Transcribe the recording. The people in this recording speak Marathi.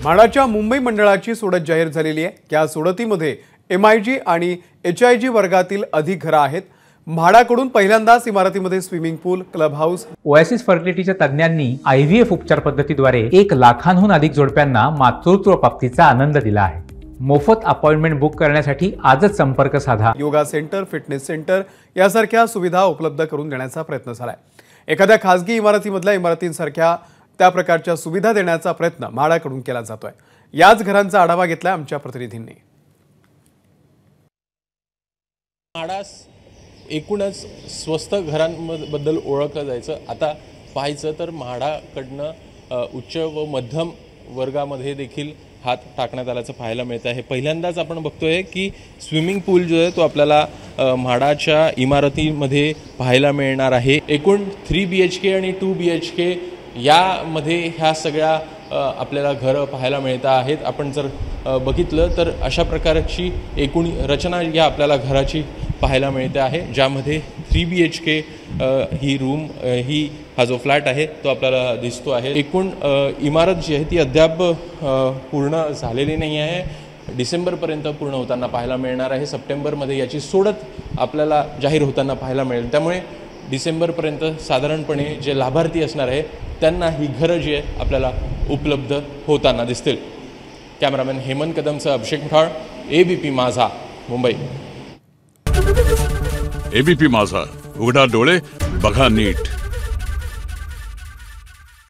म्हाडाच्या मुंबई मंडळाची सोडत जाहीर झालेली आहे। या सोडतीमध्ये MIG आणि HIG वर्गातील अधिक घरं आहेत। म्हाडाकडून पहिल्यांदाच इमारतीमध्ये स्विमिंग पूल, क्लब हाऊस, ओएसिस फर्टिलिटीच्या तज्ञांनी IVF उपचार पद्धतीद्वारे 1 लाखांहून अधिक जोडप्यांना मातृत्व प्राप्तीचा आनंद दिला आहे। मोफत अपॉइंटमेंट बुक करण्यासाठी आजच संपर्क साधा। योगा सेंटर, फिटनेस सेंटर यासारख्या सुविधा उपलब्ध करून देण्याचा प्रयत्न झालाय। एखाद्या खासगी इमारतीमधल्या इमारतींसारख्या त्या प्रकारच्या सुविधा देण्याचा प्रयत्न म्हाडाकडून केला जातोय। याच घरांचा आढावा घेतला आमच्या प्रतिनिधींनी। म्हाडा एकूणच स्वस्त घरांबद्दल ओळखलं जायचं। आता पाहायचं तर म्हाडाकडनं उच्च व मध्यम वर्गामध्ये देखील हात टाकण्यात आल्याचं पाहायला मिळतं आहे। पहिल्यांदाच आपण बघतोय की स्विमिंग पूल जो आहे तो आपल्याला म्हाडाच्या इमारतीमध्ये पाहायला मिळणार आहे। एकूण 3 BHK आणि 2 BHK यामध्ये ह्या सगळ्या आपल्याला घरं पाहायला मिळत आहेत। आपण जर बघितलं तर अशा प्रकारची एकूण रचना या आपल्याला घराची पाहायला मिळते आहे, ज्यामध्ये 3 BHK ही रूम हा जो फ्लॅट आहे तो आपल्याला दिसतो आहे। एकूण इमारत जी आहे ती अद्याप पूर्ण झालेली नाही आहे। डिसेंबरपर्यंत पूर्ण होताना पाहायला मिळणार आहे। सप्टेंबरमध्ये याची सोडत आपल्याला जाहीर होताना पाहायला मिळेल। त्यामुळे डिसेंबरपर्यंत साधारणपणे जे लाभार्थी असणार आहे त्यांना ही घरं जी आहे आपल्याला उपलब्ध होताना दिसतील। कॅमेरामॅन हेमंत कदमसह अभिषेक मुठाळ, ABP माझा, मुंबई। ABP माझा, उघडा डोळे बघा नीट।